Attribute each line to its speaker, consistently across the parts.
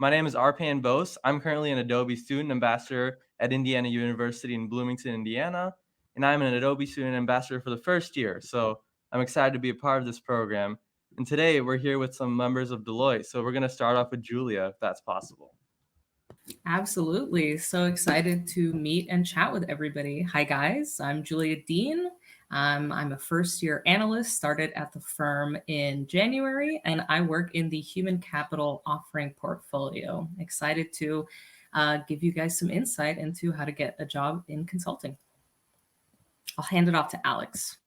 Speaker 1: My name is Arpan Bose. I'm currently an Adobe Student Ambassador at Indiana University in Bloomington, Indiana, and I'm an Adobe Student Ambassador for the first year, so I'm excited to be a part of this program. And today we're here with some members of Deloitte, so we're going to start off with Julia, if that's possible.
Speaker 2: Absolutely. So excited to meet and chat with everybody. Hi, guys. I'm Julia Dean. I'm a first-year analyst, started at the firm in January, and I work in the human capital offering portfolio. Excited to give you guys some insight into how to get a job in consulting. I'll hand it off to Alex.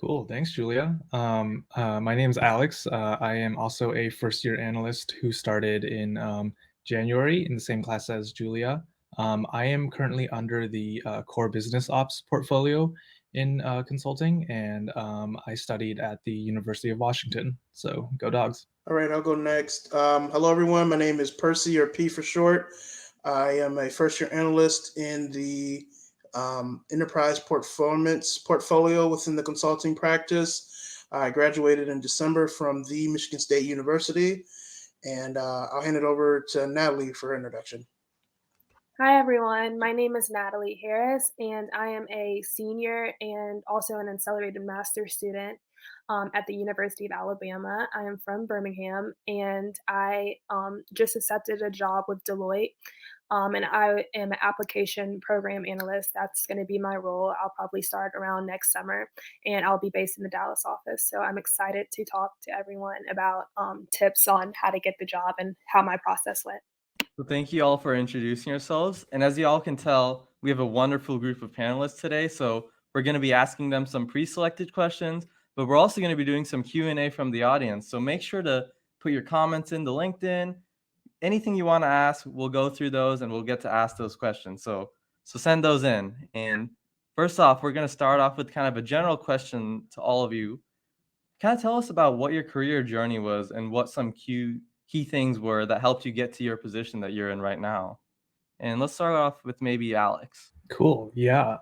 Speaker 3: Cool. Thanks, Julia. My name is Alex. I am also a first-year analyst who started in January in the same class as Julia. I am currently under the core business ops portfolio in consulting, and I studied at the University of Washington. So go Dogs.
Speaker 4: All right, I'll go next. Hello, everyone. My name is Percy, or P for short. I am a first-year analyst in the enterprise performance portfolio within the consulting practice. I graduated in December from the Michigan State University, and I'll hand it over to Natalie for her introduction.
Speaker 5: Hi, everyone. My name is Natalie Harris, and I am a senior and also an accelerated master's student at the University of Alabama. I am from Birmingham, and I just accepted a job with Deloitte, and I am an application program analyst. That's going to be my role. I'll probably start around next summer, and I'll be based in the Dallas office. So I'm excited to talk to everyone about tips on how to get the job and how my process went.
Speaker 1: So thank you all for introducing yourselves. And as you all can tell, we have a wonderful group of panelists today. So we're going to be asking them some pre-selected questions, but we're also going to be doing some Q&A from the audience. So make sure to put your comments in the LinkedIn. Anything you want to ask, we'll go through those and we'll get to ask those questions. So send those in. And first off, we're going to start off with kind of a general question to all of you. Kind of tell us about what your career journey was and what some key things were that helped you get to your position that you're in right now. And let's start off with maybe Alex.
Speaker 3: Cool. Yeah.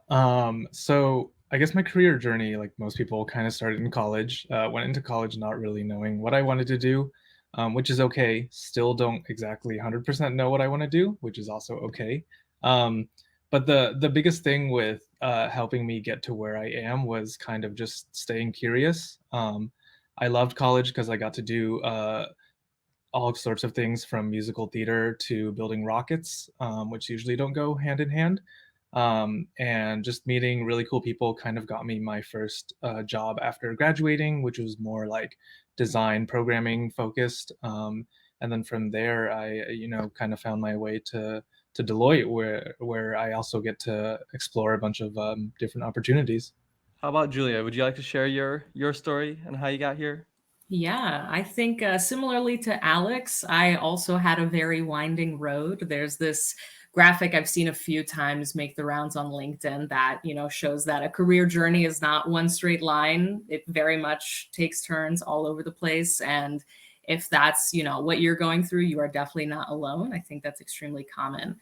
Speaker 3: So I guess my career journey, like most people, kind of started in college. Went into college not really knowing what I wanted to do, which is okay. Still don't exactly 100% know what I want to do, which is also okay. But the biggest thing with helping me get to where I am was kind of just staying curious. I loved college because I got to do all sorts of things from musical theater to building rockets, which usually don't go hand in hand. And just meeting really cool people kind of got me my first job after graduating, which was more like design programming focused. And then from there, I kind of found my way to Deloitte, where I also get to explore a bunch of different opportunities.
Speaker 1: How about Julia? Would you like to share your story and how you got here?
Speaker 2: Yeah, I think similarly to Alex, I also had a very winding road. There's this graphic I've seen a few times make the rounds on LinkedIn that, shows that a career journey is not one straight line. It very much takes turns all over the place. And if that's, what you're going through, you are definitely not alone. I think that's extremely common.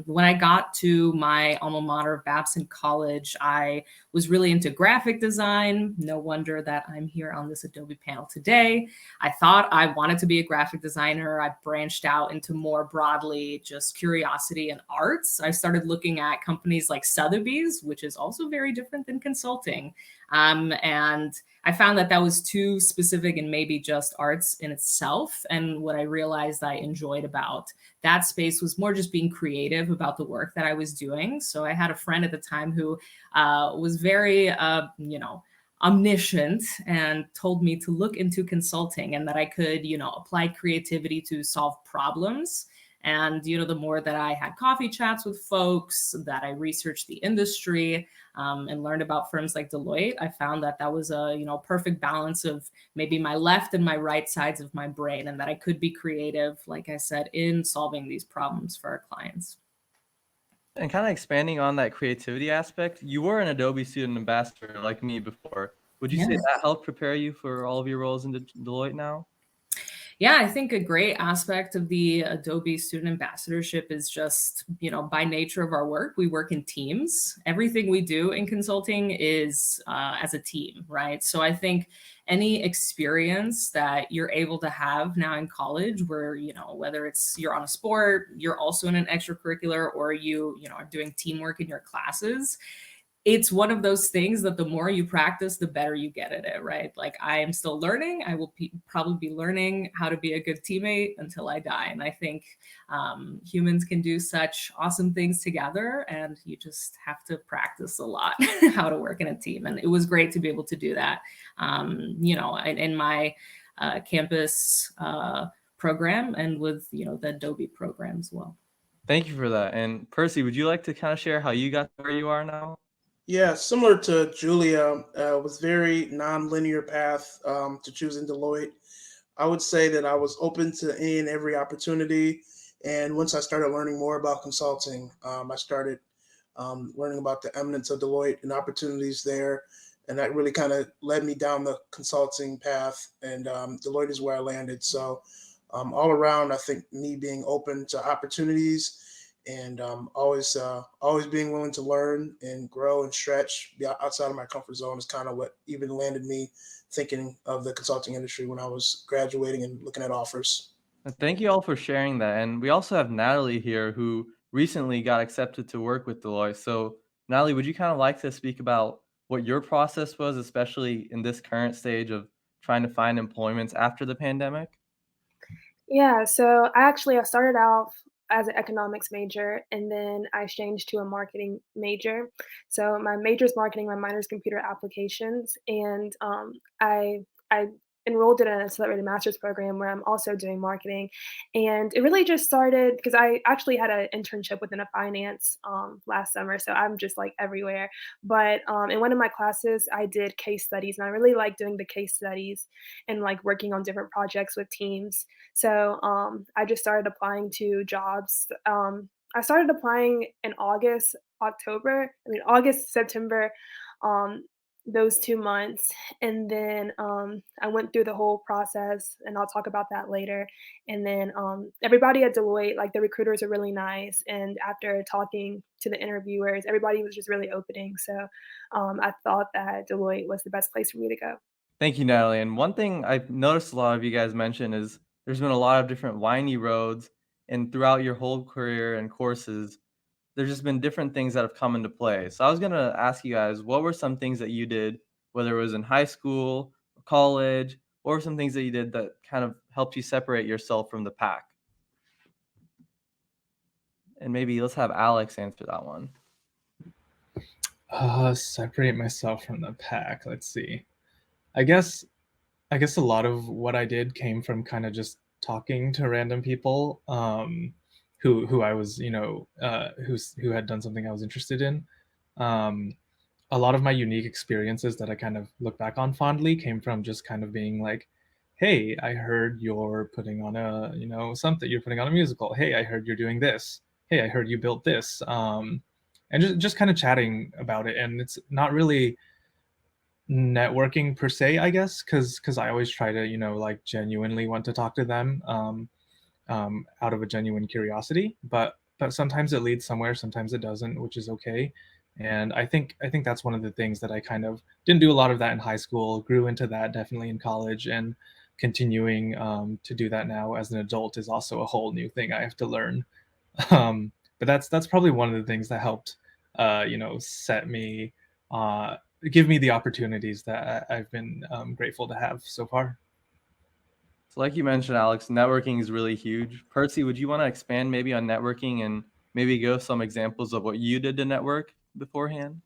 Speaker 2: When I got to my alma mater of Babson College, I was really into graphic design. No wonder that I'm here on this Adobe panel today. I thought I wanted to be a graphic designer. I branched out into more broadly just curiosity and arts. I started looking at companies like Sotheby's, which is also very different than consulting. And I found that was too specific and maybe just arts in itself. And what I realized I enjoyed about that space was more just being creative about the work that I was doing. So I had a friend at the time who was very, omniscient and told me to look into consulting and that I could, apply creativity to solve problems. And, the more that I had coffee chats with folks, that I researched the industry and learned about firms like Deloitte, I found that was a, perfect balance of maybe my left and my right sides of my brain, and that I could be creative, like I said, in solving these problems for our clients.
Speaker 1: And kind of expanding on that creativity aspect, you were an Adobe Student Ambassador like me before. Would you say that helped prepare you for all of your roles in Deloitte now?
Speaker 2: Yeah, I think a great aspect of the Adobe Student Ambassadorship is just, by nature of our work, we work in teams. Everything we do in consulting is as a team, right? So I think any experience that you're able to have now in college where, whether it's you're on a sport, you're also in an extracurricular, or you are doing teamwork in your classes, it's one of those things that the more you practice, the better you get at it, right? Like I am still learning. I will probably be learning how to be a good teammate until I die. And I think humans can do such awesome things together, and you just have to practice a lot how to work in a team. And it was great to be able to do that, in my campus program and with, the Adobe program as well.
Speaker 1: Thank you for that. And Percy, would you like to kind of share how you got to where you are now?
Speaker 4: Yeah, similar to Julia, was very non-linear path to choosing Deloitte. I would say that I was open to any and every opportunity. And once I started learning more about consulting, I started learning about the eminence of Deloitte and opportunities there. And that really kind of led me down the consulting path. And Deloitte is where I landed. So all around, I think me being open to opportunities and always being willing to learn and grow and stretch outside of my comfort zone is kind of what even landed me thinking of the consulting industry when I was graduating and looking at offers.
Speaker 1: Thank you all for sharing that. And we also have Natalie here who recently got accepted to work with Deloitte. So Natalie, would you kind of like to speak about what your process was, especially in this current stage of trying to find employments after the pandemic?
Speaker 5: Yeah, so I started out as an economics major, and then I changed to a marketing major. So my major is marketing, my minor is computer applications, and I enrolled in an accelerated master's program where I'm also doing marketing. And it really just started because I actually had an internship within a finance last summer, so I'm just like everywhere. But in one of my classes, I did case studies, and I really like doing the case studies and like working on different projects with teams. So I just started applying to jobs. I started applying in August, September, um, those 2 months. And then I went through the whole process, and I'll talk about that later. And then everybody at Deloitte, like the recruiters are really nice. And after talking to the interviewers, everybody was just really opening. So I thought that Deloitte was the best place for me to go.
Speaker 1: Thank you, Natalie. And one thing I've noticed a lot of you guys mention is there's been a lot of different windy roads, and throughout your whole career and courses, there's just been different things that have come into play. So I was gonna ask you guys, what were some things that you did, whether it was in high school or college, or some things that you did that kind of helped you separate yourself from the pack? And maybe let's have Alex answer that one.
Speaker 3: Separate myself from the pack. Let's see. I guess a lot of what I did came from kind of just talking to random people who I was, who had done something I was interested in. A lot of my unique experiences that I kind of look back on fondly came from just kind of being like, hey, I heard you're putting on a, something, you're putting on a musical. Hey, I heard you're doing this. Hey, I heard you built this. And just kind of chatting about it. And it's not really networking per se, I guess, because I always try to, like genuinely want to talk to them out of a genuine curiosity. But sometimes it leads somewhere, sometimes it doesn't, which is okay. And I think that's one of the things that I kind of didn't do a lot of that in high school, grew into that definitely in college, and continuing to do that now as an adult is also a whole new thing I have to learn. But that's probably one of the things that helped, set me, give me the opportunities that I've been grateful to have so far.
Speaker 1: So like you mentioned, Alex, networking is really huge. Percy, would you want to expand maybe on networking and maybe give some examples of what you did to network beforehand?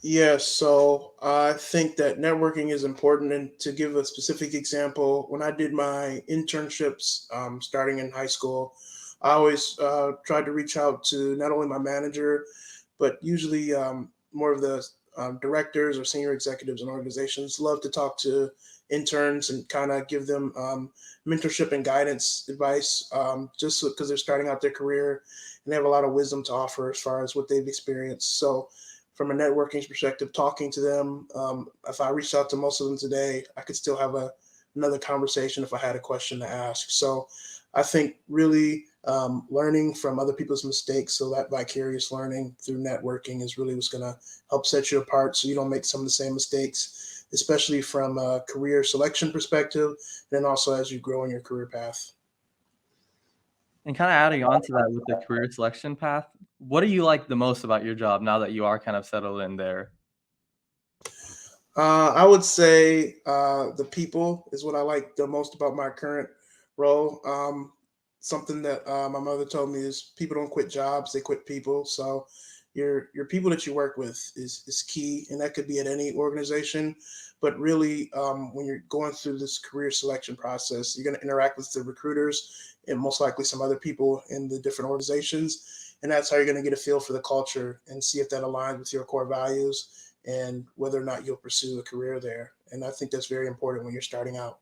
Speaker 4: Yes, so I think that networking is important. And to give a specific example, when I did my internships starting in high school, I always tried to reach out to not only my manager, but usually more of the directors or senior executives in organizations love to talk to interns and kind of give them mentorship and guidance advice, just because they're starting out their career and they have a lot of wisdom to offer as far as what they've experienced. So from a networking perspective, talking to them. If I reached out to most of them today, I could still have another conversation if I had a question to ask. So I think really learning from other people's mistakes, so that vicarious learning through networking is really what's going to help set you apart so you don't make some of the same mistakes, especially from a career selection perspective, and also as you grow in your career path.
Speaker 1: And kind of adding on to that with the career selection path, what do you like the most about your job now that you are kind of settled in there?
Speaker 4: I would say the people is what I like the most about my current role. Something that my mother told me is people don't quit jobs; they quit people. So your people that you work with is key, and that could be at any organization. But really, when you're going through this career selection process, you're going to interact with the recruiters and most likely some other people in the different organizations, and that's how you're going to get a feel for the culture and see if that aligns with your core values and whether or not you'll pursue a career there. And I think that's very important when you're starting out.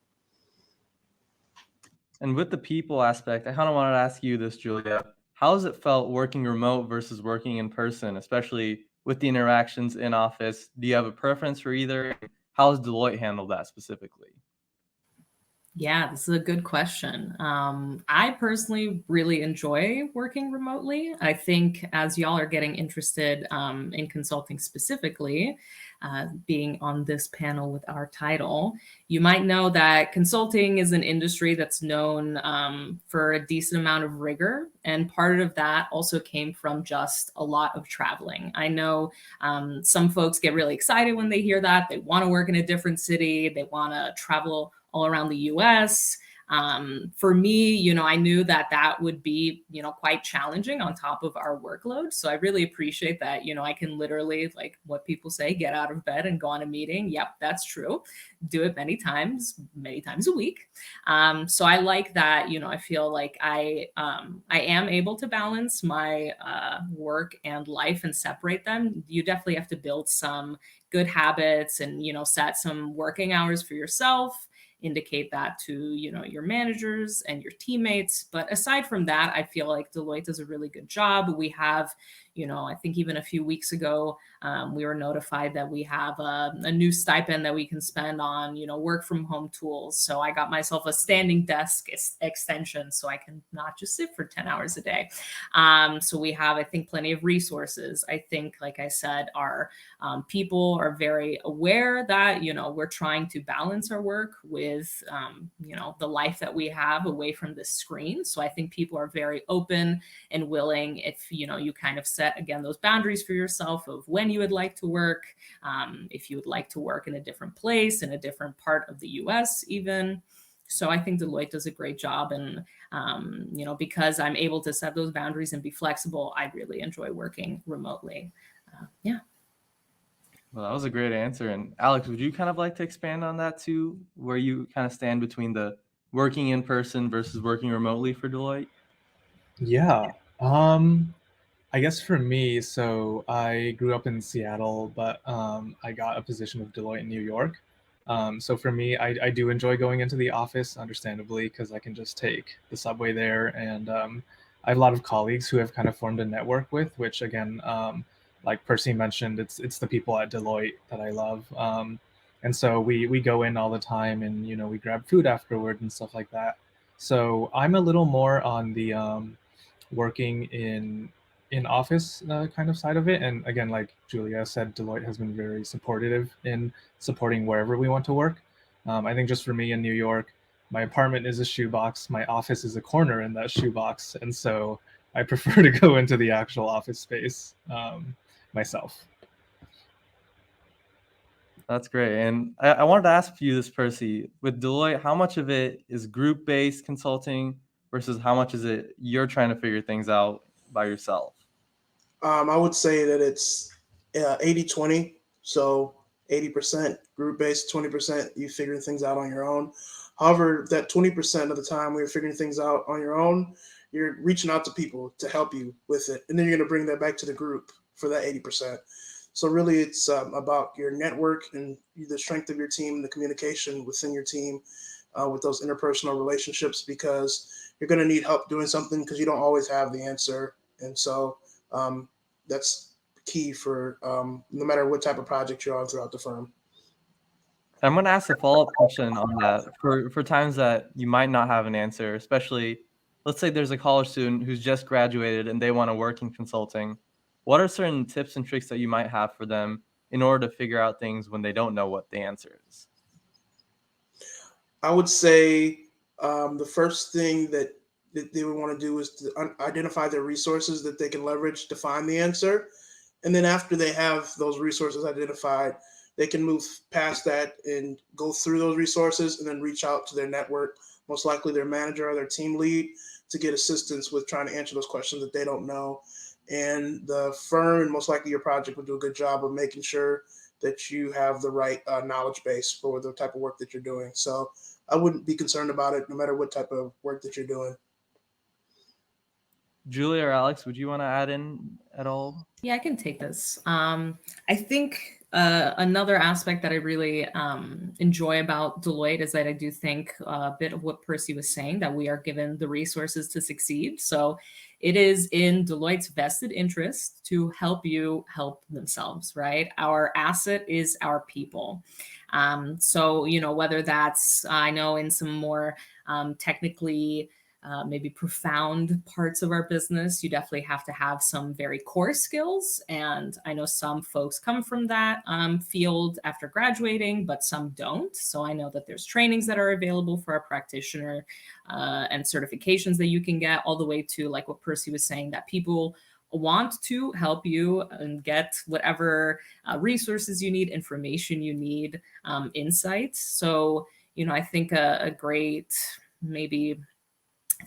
Speaker 1: And with the people aspect, I kind of wanted to ask you this, Julia. How has it felt working remote versus working in person, especially with the interactions in office? Do you have a preference for either? How has Deloitte handled that specifically?
Speaker 2: Yeah, this is a good question. I personally really enjoy working remotely. I think as y'all are getting interested in consulting specifically, being on this panel with our title, you might know that consulting is an industry that's known for a decent amount of rigor. And part of that also came from just a lot of traveling. I know some folks get really excited when they hear that. They want to work in a different city. They want to travel all around the US. For me, I knew that would be, quite challenging on top of our workload. So I really appreciate that, I can literally, like what people say, get out of bed and go on a meeting. Yep, that's true. Do it many times a week. So I like that, I feel like I am able to balance my work and life and separate them. You definitely have to build some good habits and, set some working hours for yourself, indicate that to your managers and your teammates. But aside from that, I feel like Deloitte does a really good job. We have, I think even a few weeks ago, we were notified that we have a new stipend that we can spend on, work from home tools. So I got myself a standing desk extension so I can not just sit for 10 hours a day. So we have, I think, plenty of resources. I think, like I said, our people are very aware that, we're trying to balance our work with, the life that we have away from the screen. So I think people are very open and willing if, you kind of set, again, those boundaries for yourself of when you would like to work, if you would like to work in a different place, in a different part of the US even. So I think Deloitte does a great job. And, because I'm able to set those boundaries and be flexible, I really enjoy working remotely. Yeah.
Speaker 1: Well, that was a great answer. And Alex, would you kind of like to expand on that too, where you kind of stand between the working in person versus working remotely for Deloitte?
Speaker 3: Yeah. I guess for me, so I grew up in Seattle, but I got a position with Deloitte in New York. So for me, I do enjoy going into the office, understandably, because I can just take the subway there. And I have a lot of colleagues who have kind of formed a network with, which again, like Percy mentioned, it's the people at Deloitte that I love. And so we go in all the time and, we grab food afterward and stuff like that. So I'm a little more on the working in office kind of side of it. And again, like Julia said, Deloitte has been very supportive in supporting wherever we want to work. I think just for me in New York, my apartment is a shoebox. My office is a corner in that shoebox. And so I prefer to go into the actual office space myself.
Speaker 1: That's great. And I wanted to ask you this, Percy. With Deloitte, how much of it is group-based consulting versus how much is it you're trying to figure things out by yourself?
Speaker 4: I would say that it's 80-20. So 80% group-based, 20% you figuring things out on your own. However, that 20% of the time when you're figuring things out on your own, you're reaching out to people to help you with it. And then you're going to bring that back to the group for that 80%. So really it's about your network and the strength of your team, the communication within your team with those interpersonal relationships, because you're going to need help doing something because you don't always have the answer. And so that's key for no matter what type of project you're on throughout the firm.
Speaker 1: I'm going to ask a follow-up question on that for times that you might not have an answer, especially let's say there's a college student who's just graduated and they want to work in consulting. What are certain tips and tricks that you might have for them in order to figure out things when they don't know what the answer is?
Speaker 4: I would say the first thing that they would want to do is to identify their resources that they can leverage to find the answer. And then after they have those resources identified, they can move past that and go through those resources and then reach out to their network, most likely their manager or their team lead, to get assistance with trying to answer those questions that they don't know. And the firm and most likely your project will do a good job of making sure that you have the right knowledge base for the type of work that you're doing. So I wouldn't be concerned about it no matter what type of work that you're doing.
Speaker 1: Julia or Alex, would you want to add in at all?
Speaker 2: Yeah, I can take this. I think another aspect that I really enjoy about Deloitte is that I do think a bit of what Percy was saying, that we are given the resources to succeed. So it is in Deloitte's vested interest to help you help themselves, right? Our asset is our people. So, whether that's, I know in some more technically maybe profound parts of our business, you definitely have to have some very core skills. And I know some folks come from that field after graduating, but some don't. So I know that there's trainings that are available for a practitioner and certifications that you can get, all the way to, like what Percy was saying, that people want to help you and get whatever resources you need, information you need, insights. So, I think a great maybe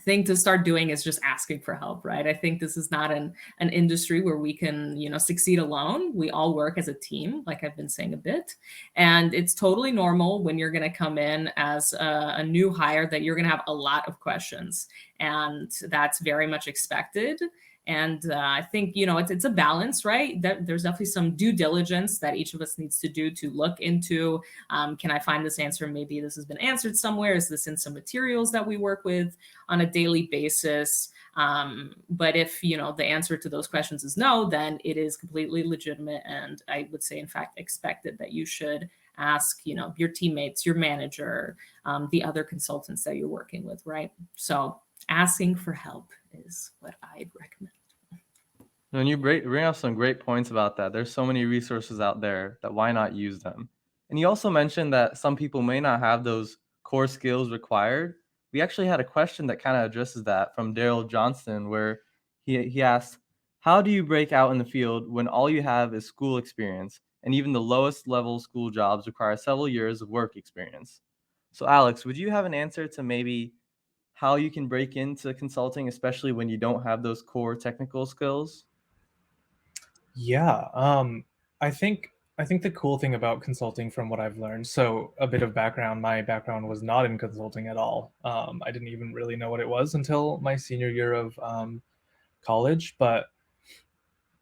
Speaker 2: thing to start doing is just asking for help, right? I think this is not an industry where we can, succeed alone. We all work as a team, like I've been saying a bit. And it's totally normal when you're going to come in as a new hire that you're going to have a lot of questions. And that's very much expected. And I think, it's a balance, right? There's definitely some due diligence that each of us needs to do to look into, can I find this answer? Maybe this has been answered somewhere. Is this in some materials that we work with on a daily basis? But if, the answer to those questions is no, then it is completely legitimate. And I would say, in fact, expected that you should ask, your teammates, your manager, the other consultants that you're working with, right? So asking for help is what I'd recommend.
Speaker 1: And you bring up some great points about that. There's so many resources out there that why not use them? And you also mentioned that some people may not have those core skills required. We actually had a question that kind of addresses that from Daryl Johnston, where he asked, how do you break out in the field when all you have is school experience, and even the lowest level school jobs require several years of work experience? So Alex, would you have an answer to maybe how you can break into consulting, especially when you don't have those core technical skills?
Speaker 3: Yeah, I think the cool thing about consulting, from what I've learned, so a bit of background, my background was not in consulting at all. I didn't even really know what it was until my senior year of college. But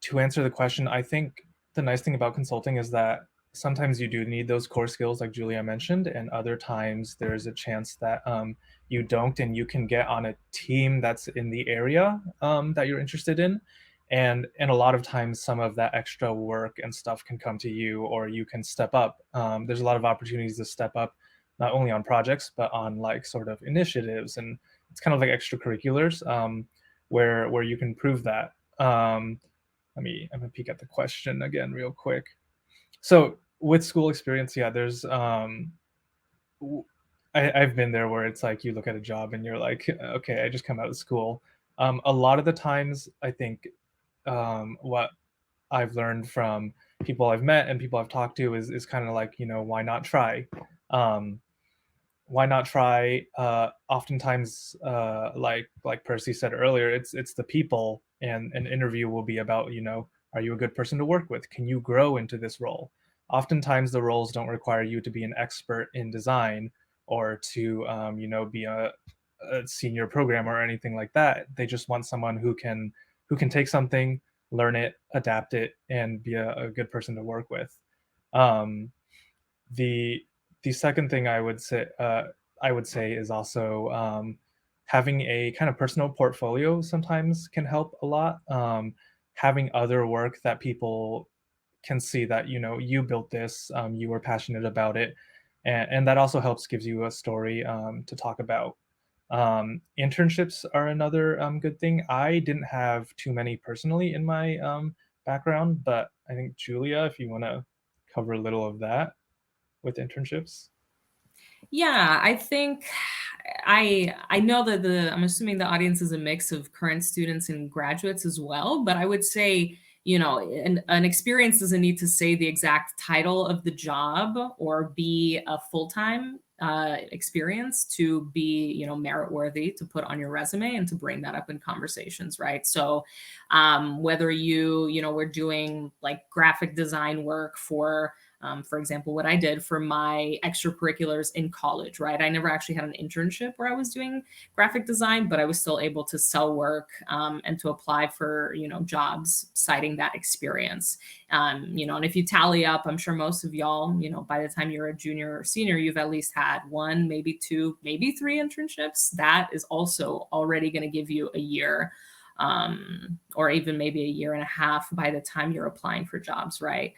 Speaker 3: to answer the question, I think the nice thing about consulting is that sometimes you do need those core skills, like Julia mentioned, and other times there's a chance that you don't, and you can get on a team that's in the area that you're interested in. And a lot of times some of that extra work and stuff can come to you, or you can step up. There's a lot of opportunities to step up, not only on projects, but on like sort of initiatives. And it's kind of like extracurriculars where you can prove that. I'm gonna peek at the question again real quick. So with school experience, yeah, there's I've been there where it's like you look at a job and you're like, okay, I just come out of school. A lot of the times, I think what I've learned from people I've met and people I've talked to is kind of like, why not try? Why not try? Oftentimes, like Percy said earlier, it's the people, and an interview will be about, are you a good person to work with? Can you grow into this role? Oftentimes, the roles don't require you to be an expert in design or to, be a senior programmer or anything like that. They just want someone who can take something, learn it, adapt it, and be a good person to work with. The second thing I would say is also having a kind of personal portfolio sometimes can help a lot. having other work that people can see that, you know, you built this, you were passionate about it, and that also helps, gives you a story to talk about. Internships are another good thing. I didn't have too many personally in my background, but I think Julia, if you want to cover a little of that with internships.
Speaker 2: Yeah, I think I know that I'm assuming the audience is a mix of current students and graduates as well, but I would say, you know, an experience doesn't need to say the exact title of the job or be a full-time experience to be, you know, merit worthy to put on your resume and to bring that up in conversations, right? So whether you know, we're doing like graphic design work for example, what I did for my extracurriculars in college, right? I never actually had an internship where I was doing graphic design, but I was still able to sell work and to apply for, you know, jobs citing that experience. You know, and if you tally up, I'm sure most of y'all, you know, by the time you're a junior or senior, you've at least had one, maybe two, maybe three internships. That is also already going to give you a year or even maybe a year and a half by the time you're applying for jobs, right?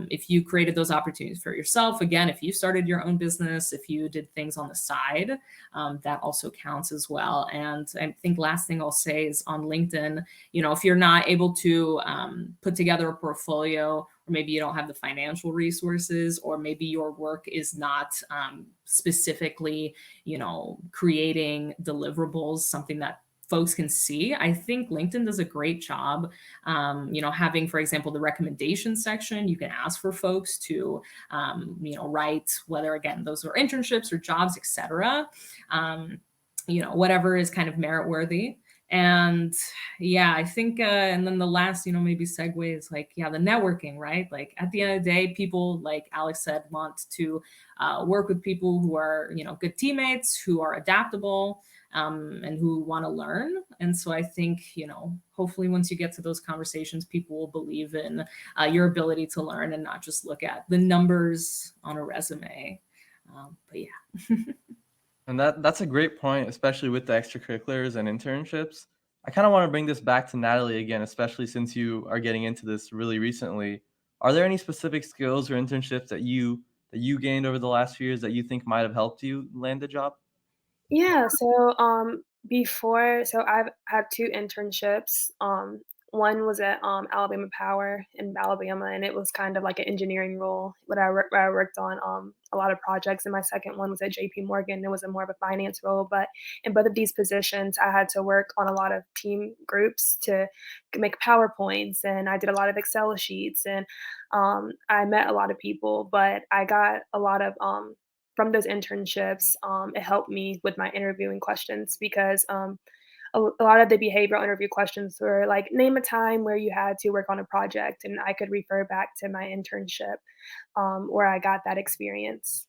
Speaker 2: If you created those opportunities for yourself, again, if you started your own business, if you did things on the side, that also counts as well. And I think last thing I'll say is on LinkedIn, you know, if you're not able to put together a portfolio, or maybe you don't have the financial resources, or maybe your work is not specifically, you know, creating deliverables, something that folks can see. I think LinkedIn does a great job, you know, having, for example, the recommendation section. You can ask for folks to, you know, write, whether, again, those are internships or jobs, etc. You know, whatever is kind of merit worthy. And yeah, I think, and then the last, you know, maybe segue is like, yeah, the networking, right? Like at the end of the day, people, like Alex said, want to work with people who are, you know, good teammates, who are adaptable, and who want to learn. And so I think, you know, hopefully once you get to those conversations, people will believe in your ability to learn and not just look at the numbers on a resume. But yeah.
Speaker 1: And that's a great point, especially with the extracurriculars and internships. I kind of want to bring this back to Natalie again, especially since you are getting into this really recently. Are there any specific skills or internships that you gained over the last few years that you think might have helped you land a job?
Speaker 5: Yeah, so so I've had two internships. One was at Alabama Power in Alabama, and it was kind of like an engineering role. Where I worked on a lot of projects. And my second one was at JP Morgan. It was a more of a finance role, but in both of these positions, I had to work on a lot of team groups to make PowerPoints, and I did a lot of Excel sheets, and I met a lot of people. But I got a lot of from those internships, it helped me with my interviewing questions because a lot of the behavioral interview questions were like, name a time where you had to work on a project, and I could refer back to my internship where I got that experience.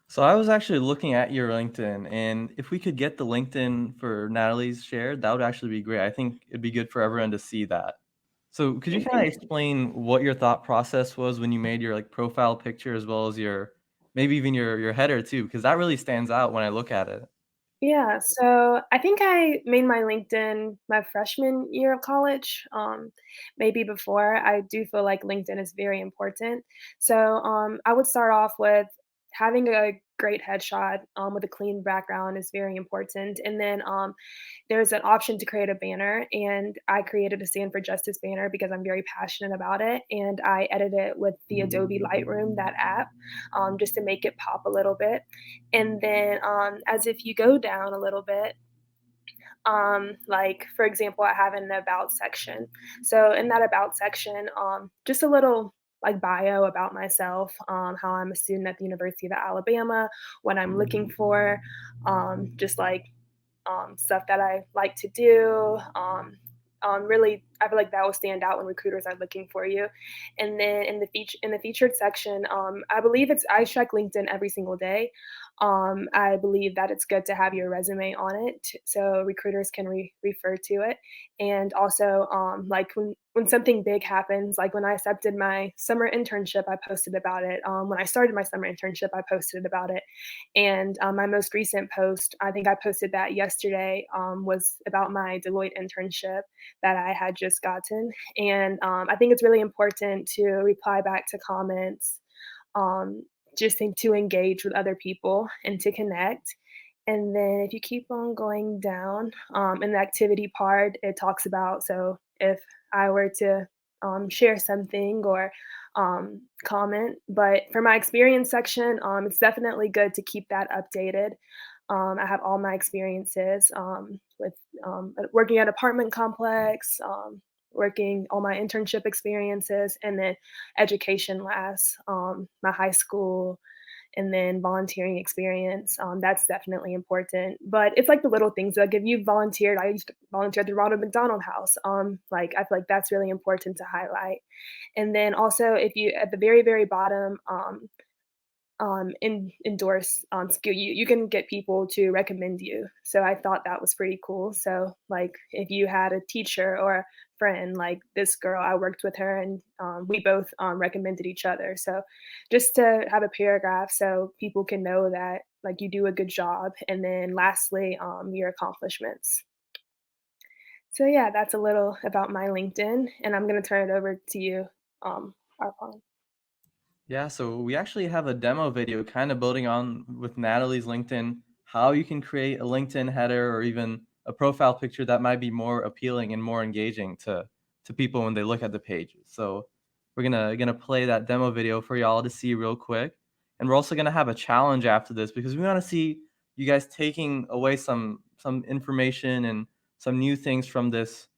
Speaker 1: So I was actually looking at your LinkedIn, and if we could get the LinkedIn for Natalie's shared, that would actually be great. I think it'd be good for everyone to see that. So could you
Speaker 5: Okay,
Speaker 1: kind
Speaker 5: thank
Speaker 1: of
Speaker 5: you.
Speaker 1: explain what your thought process was when you made your like profile picture as well as your maybe even your header too? Because that really stands out when I look at it.
Speaker 5: Yeah, so I think I made my LinkedIn my freshman year of college, maybe before. I do feel like LinkedIn is very important. So I would start off with having a great headshot with a clean background is very important. And then there's an option to create a banner, and I created a Stand for Justice banner because I'm very passionate about it. And I edited it with the Adobe Lightroom, that app, just to make it pop a little bit. And then as if you go down a little bit, like for example, I have an about section. So in that about section, just a little like bio about myself, how I'm a student at the University of Alabama, what I'm looking for, just like stuff that I like to do. Really, I feel like that will stand out when recruiters are looking for you. And then in the featured section, I believe I check LinkedIn every single day. I believe that it's good to have your resume on it so recruiters can refer to it. And also, like when when something big happens, like when I accepted my summer internship, I posted about it. When I started my summer internship, I posted about it. And my most recent post, I think I posted that yesterday, was about my Deloitte internship that I had just gotten. And I think it's really important to reply back to comments, um, to engage with other people and to connect. And then if you keep on going down, in the activity part, it talks about, so if I were to share something or comment, but for my experience section, it's definitely good to keep that updated. I have all my experiences with working at apartment complex, working all my internship experiences, and then education last, my high school, and then volunteering experience. That's definitely important. But it's like the little things. Like if you volunteered, I used to volunteer at the Ronald McDonald House. Like I feel like that's really important to highlight. And then also, if you at the very very bottom, endorse skill, you can get people to recommend you. So I thought that was pretty cool. So like if you had a teacher or a friend, like this girl, I worked with her, and we both recommended each other. So just to have a paragraph so people can know that like you do a good job. And then lastly, your accomplishments. So yeah, that's a little about my LinkedIn, and I'm gonna turn it over to you, Arpan.
Speaker 1: Yeah, so we actually have a demo video kind of building on with Natalie's LinkedIn, how you can create a LinkedIn header or even a profile picture that might be more appealing and more engaging to people when they look at the pages. So we're gonna play that demo video for y'all to see real quick. And we're also gonna have a challenge after this because we want to see you guys taking away some information and some new things from this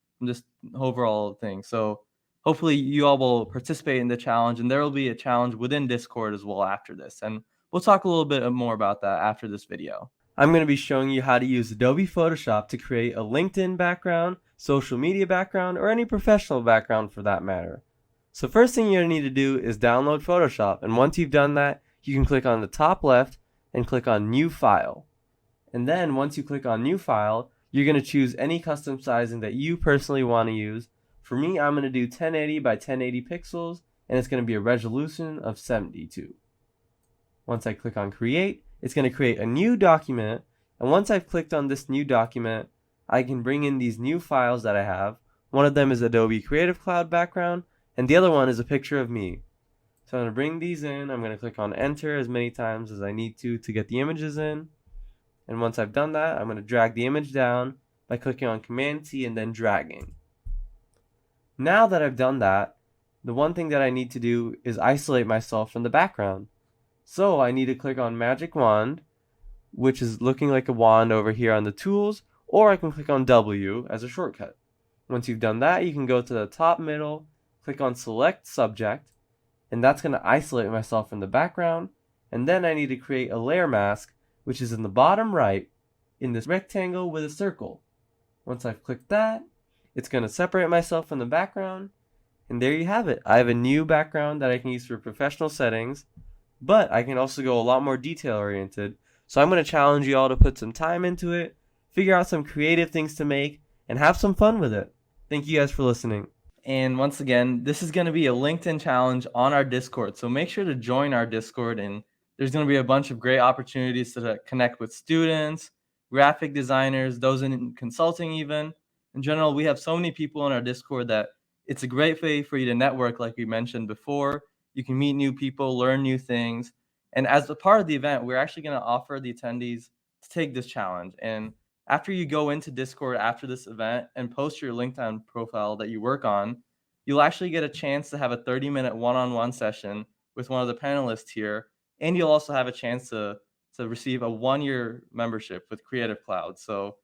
Speaker 1: overall thing. So hopefully you all will participate in the challenge, and there will be a challenge within Discord as well after this. And we'll talk a little bit more about that after this video. I'm going to be showing you how to use Adobe Photoshop to create a LinkedIn background, social media background, or any professional background for that matter. So first thing you're going to need to do is download Photoshop. And once you've done that, you can click on the top left and click on New File. And then once you click on New File, you're going to choose any custom sizing that you personally want to use. For me, I'm going to do 1080 by 1080 pixels, and it's going to be a resolution of 72. Once I click on Create, it's going to create a new document, and once I've clicked on this new document, I can bring in these new files that I have. One of them is Adobe Creative Cloud background, and the other one is a picture of me. So I'm going to bring these in. I'm going to click on Enter as many times as I need to get the images in. And once I've done that, I'm going to drag the image down by clicking on Command-T and then dragging. Now that I've done that, the one thing that I need to do is isolate myself from the background. So I need to click on Magic Wand, which is looking like a wand over here on the tools, or I can click on W as a shortcut. Once you've done that, you can go to the top middle, click on Select Subject, and that's going to isolate myself from the background. And then I need to create a layer mask, which is in the bottom right in this rectangle with a circle. Once I've clicked that, it's going to separate myself from the background, and there you have it. I have a new background that I can use for professional settings, but I can also go a lot more detail oriented. So I'm going to challenge you all to put some time into it, figure out some creative things to make, and have some fun with it. Thank you guys for listening. And once again, this is going to be a LinkedIn challenge on our Discord. So make sure to join our Discord, and there's going to be a bunch of great opportunities to connect with students, graphic designers, those in consulting even. In general, we have so many people in our Discord that it's a great way for you to network, like we mentioned before. You can meet new people, learn new things. And as a part of the event, we're actually going to offer the attendees to take this challenge. And after you go into Discord after this event and post your LinkedIn profile that you work on, you'll actually get a chance to have a 30-minute one-on-one session with one of the panelists here. And you'll also have a chance to receive a 1-year membership with Creative Cloud. So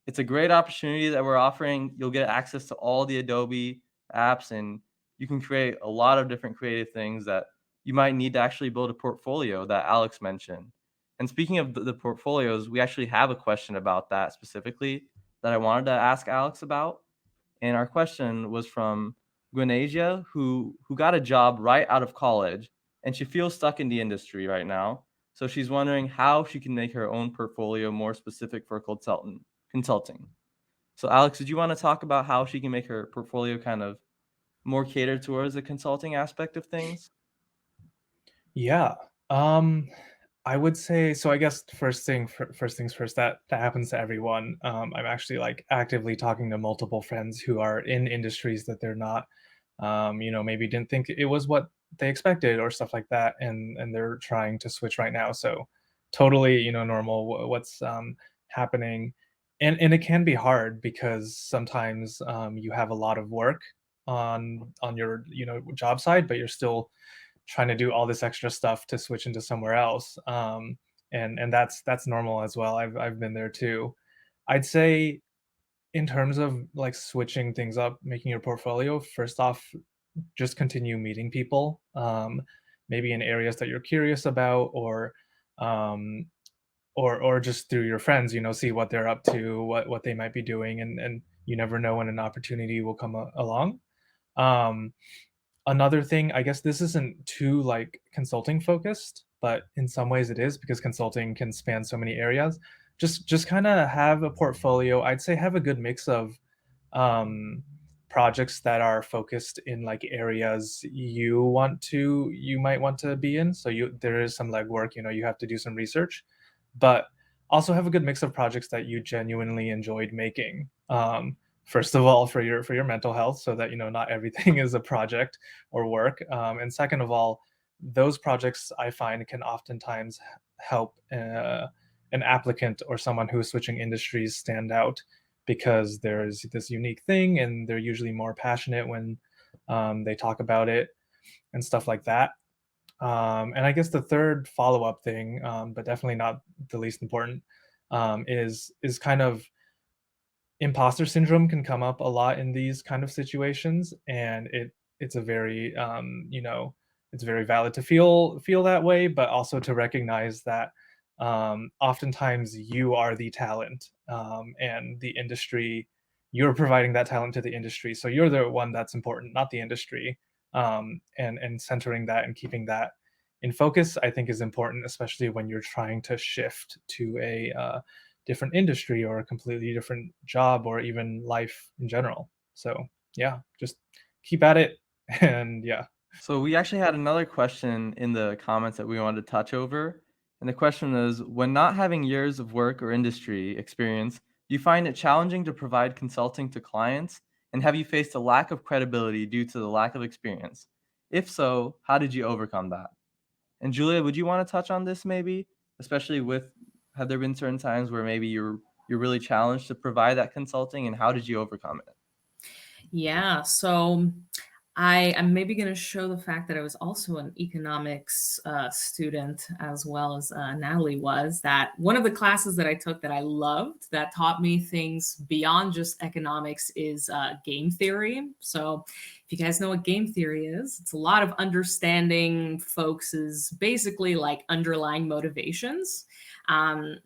Speaker 1: it's a great opportunity that we're offering. You'll get access to all the Adobe apps, and you can create a lot of different creative things that you might need to actually build a portfolio that Alex mentioned. And speaking of the portfolios, we actually have a question about that specifically that I wanted to ask Alex about. And our question was from Gwenasia, who got a job right out of college, and she feels stuck in the industry right now. So she's wondering how she can make her own portfolio more specific for consulting. So Alex, did you want to talk about how she can make her portfolio kind of more catered towards the consulting aspect of things?
Speaker 3: Yeah. I would say so. I guess first things first. That happens to everyone. I'm actually like actively talking to multiple friends who are in industries that they're not. Maybe didn't think it was what they expected or stuff like that, and they're trying to switch right now. So totally, normal. What's happening, and it can be hard because sometimes you have a lot of work on your job side, but you're still trying to do all this extra stuff to switch into somewhere else. And that's normal as well. I've been there too. I'd say in terms of like switching things up, making your portfolio, first off, just continue meeting people, maybe in areas that you're curious about, um, or just through your friends, see what they're up to, what they might be doing, and you never know when an opportunity will come along. Um, Another thing, I guess this isn't too, like, consulting focused, but in some ways it is because consulting can span so many areas. Just kinda have a portfolio. I'd say have a good mix of, um, projects that are focused in, like, areas you might want to be in. So there is some legwork, you have to do some research, but also have a good mix of projects that you genuinely enjoyed making. First of all, for your mental health, so that not everything is a project or work. And second of all, those projects I find can oftentimes help an applicant or someone who is switching industries stand out because there's this unique thing, and they're usually more passionate when they talk about it and stuff like that. And I guess the third follow-up thing, but definitely not the least important, is kind of imposter syndrome can come up a lot in these kind of situations, and it's a very it's very valid to feel that way, but also to recognize that oftentimes you are the talent, and the industry, you're providing that talent to the industry, so you're the one that's important, not the industry. And centering that and keeping that in focus, I think, is important, especially when you're trying to shift to a different industry or a completely different job or even life in general. So yeah, just keep at it. And yeah.
Speaker 1: So we actually had another question in the comments that we wanted to touch over. And the question is, when not having years of work or industry experience, do you find it challenging to provide consulting to clients? And have you faced a lack of credibility due to the lack of experience? If so, how did you overcome that? And Julia, would you want to touch on this maybe? Especially with, have there been certain times where maybe you're really challenged to provide that consulting, and how did you overcome it?
Speaker 2: Yeah, so I'm maybe going to show the fact that I was also an economics student, as well as Natalie was. That one of the classes that I took that I loved, that taught me things beyond just economics, is game theory. So if you guys know what game theory is, it's a lot of understanding folks' basically like underlying motivations.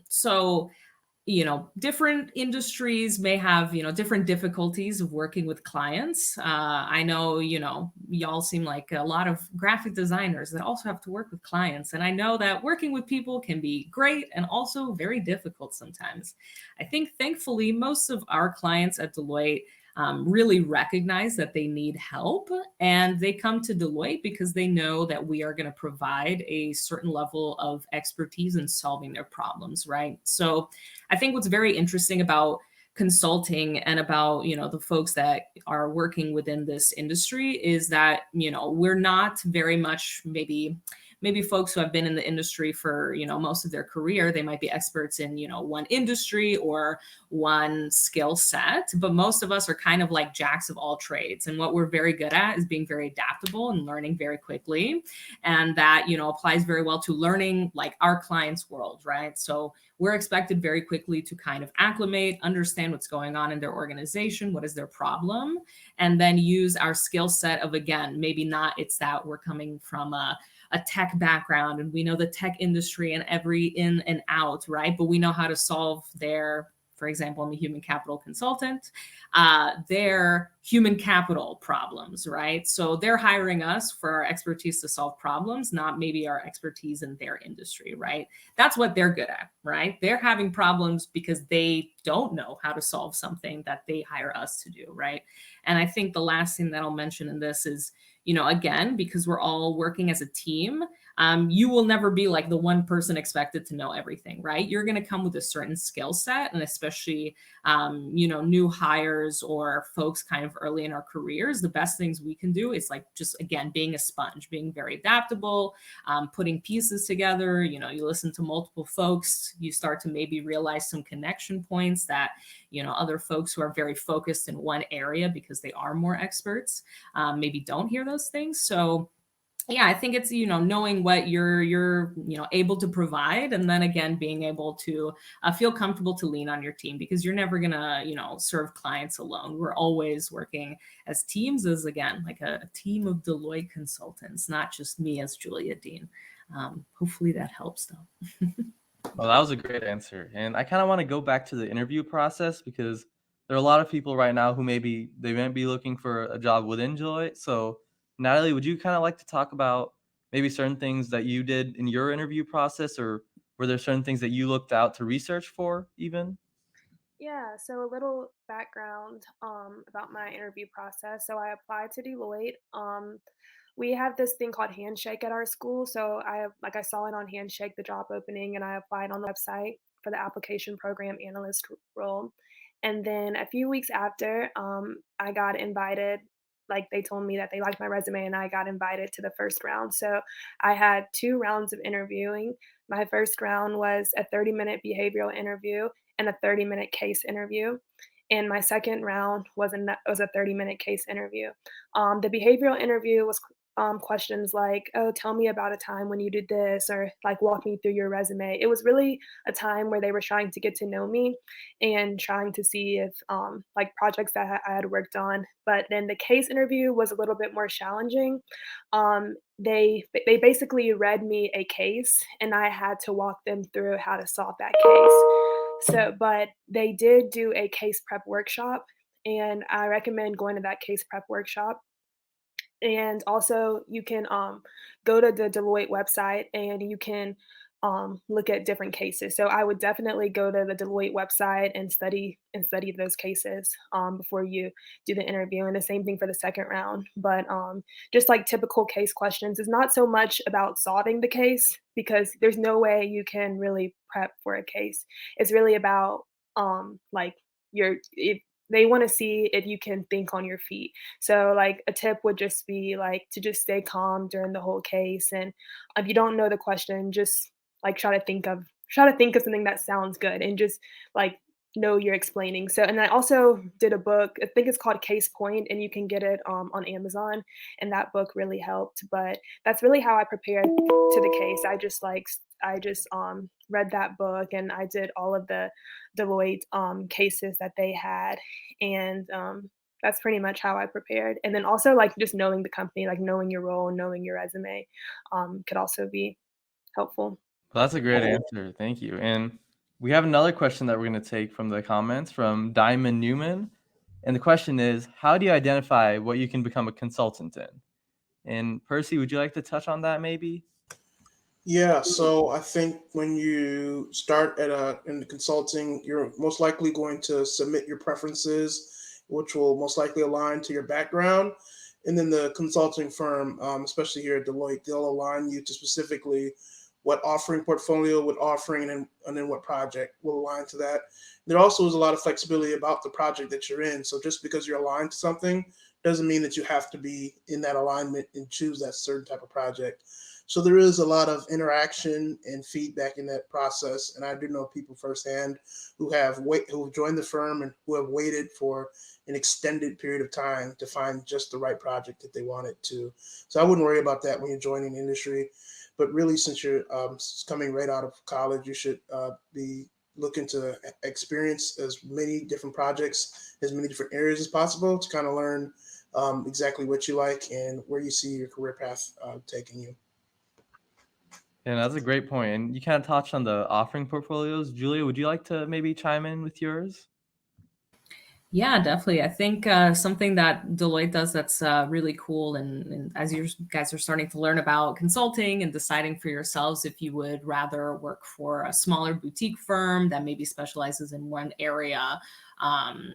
Speaker 2: So different industries may have, different difficulties of working with clients. I know, y'all seem like a lot of graphic designers that also have to work with clients. And I know that working with people can be great and also very difficult sometimes. I think thankfully, most of our clients at Deloitte really recognize that they need help, and they come to Deloitte because they know that we are going to provide a certain level of expertise in solving their problems, right? So I think what's very interesting about consulting and about the folks that are working within this industry is that we're not very much maybe folks who have been in the industry for most of their career. They might be experts in one industry or one skill set, but most of us are kind of like jacks of all trades, and what we're very good at is being very adaptable and learning very quickly. And that applies very well to learning like our clients' world, right? So we're expected very quickly to kind of acclimate, understand what's going on in their organization, what is their problem, and then use our skill set of, again, maybe not it's that we're coming from a tech background and we know the tech industry and every in and out, right? But we know how to solve their for example, I'm a human capital consultant, their human capital problems, right? So they're hiring us for our expertise to solve problems, not maybe our expertise in their industry, right? That's what they're good at, right? They're having problems because they don't know how to solve something that they hire us to do, right? And I think the last thing that I'll mention in this is, again, because we're all working as a team, you will never be like the one person expected to know everything, right? You're going to come with a certain skill set, and especially, new hires or folks kind of early in our careers, the best things we can do is like just, again, being a sponge, being very adaptable, putting pieces together. You listen to multiple folks, you start to maybe realize some connection points that, other folks who are very focused in one area because they are more experts, maybe don't hear those things. So yeah, I think it's, knowing what you're able to provide, and then again, being able to feel comfortable to lean on your team, because you're never gonna, serve clients alone. We're always working as teams, as again, like a team of Deloitte consultants, not just me as Julia Dean. Hopefully that helps though.
Speaker 1: Well, that was a great answer. And I kind of want to go back to the interview process, because there are a lot of people right now who maybe they might be looking for a job within Deloitte. So, Natalie, would you kind of like to talk about maybe certain things that you did in your interview process, or were there certain things that you looked out to research for even?
Speaker 5: Yeah, so a little background about my interview process. So I applied to Deloitte. We have this thing called Handshake at our school. So I saw it on Handshake, the job opening, and I applied on the website for the application program analyst role. And then a few weeks after, I got invited. Like they told me that they liked my resume, and I got invited to the first round. So I had 2 rounds of interviewing. My first round was a 30-minute behavioral interview and a 30-minute case interview. And my second round was a 30-minute case interview. The behavioral interview was questions like, "Oh, tell me about a time when you did this," or like, "Walk me through your resume." It was really a time where they were trying to get to know me and trying to see if like projects that I had worked on. But then the case interview was a little bit more challenging. They basically read me a case, and I had to walk them through how to solve that case. So, but they did do a case prep workshop, and I recommend going to that case prep workshop. And also, you can go to the Deloitte website and you can look at different cases. So I would definitely go to the Deloitte website and study those cases before you do the interview. And the same thing for the second round. But just like typical case questions, is not so much about solving the case, because there's no way you can really prep for a case. It's really about like if they want to see if you can think on your feet. So like a tip would just be like to just stay calm during the whole case. And if you don't know the question, just like try to think of something that sounds good, and just like know you're explaining. So, and I also did a book, I think it's called Case Point, and you can get it on Amazon. And that book really helped. But that's really how I prepared to the case. I just read that book, and I did all of the Deloitte cases that they had. And that's pretty much how I prepared. And then also like just knowing the company, like knowing your role, knowing your resume, could also be helpful.
Speaker 1: Well, that's a great answer. Thank you. And we have another question that we're going to take from the comments from Diamond Newman. And the question is, how do you identify what you can become a consultant in? And Percy, would you like to touch on that maybe?
Speaker 4: Yeah, so I think when you start in the consulting, you're most likely going to submit your preferences, which will most likely align to your background. And then the consulting firm, especially here at Deloitte, they'll align you to specifically what offering portfolio, what offering, and then what project will align to that. There also is a lot of flexibility about the project that you're in. So just because you're aligned to something doesn't mean that you have to be in that alignment and choose that certain type of project. So there is a lot of interaction and feedback in that process, and I do know people firsthand who have joined the firm and who have waited for an extended period of time to find just the right project that they wanted to. So I wouldn't worry about that when you're joining the industry. But really, since you're coming right out of college, you should be looking to experience as many different projects, as many different areas as possible to kind of learn exactly what you like and where you see your career path taking you.
Speaker 1: Yeah, that's a great point. And you kind of touched on the offering portfolios. Julia, would you like to maybe chime in with yours?
Speaker 2: Yeah, definitely. I think something that Deloitte does that's really cool, and as you guys are starting to learn about consulting and deciding for yourselves if you would rather work for a smaller boutique firm that maybe specializes in one area,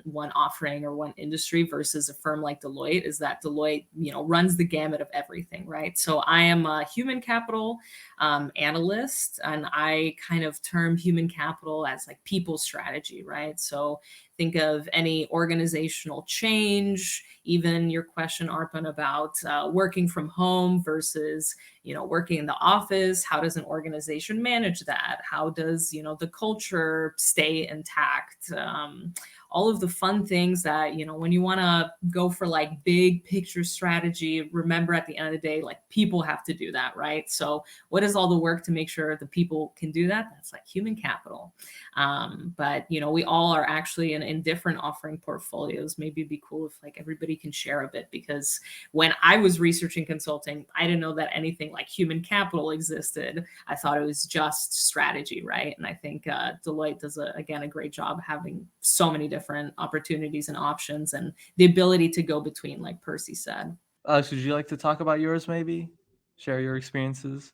Speaker 2: one offering or one industry versus a firm like Deloitte, is that Deloitte, runs the gamut of everything, right? So I am a human capital analyst, and I kind of term human capital as like people strategy, right? So think of any organizational change, even your question, Arpan, about working from home versus, working in the office. How does an organization manage that? How does, the culture stay intact? All of the fun things that, when you want to go for like big picture strategy, remember at the end of the day, like people have to do that, right? So what is all the work to make sure the people can do that? That's like human capital. But we all are actually in different offering portfolios. Maybe it'd be cool if like everybody can share a bit, because when I was researching consulting, I didn't know that anything like human capital existed. I thought it was just strategy, right? And I think Deloitte does again a great job having so many different opportunities and options, and the ability to go between, like Percy said.
Speaker 1: Alex, would you like to talk about yours maybe? Share your experiences?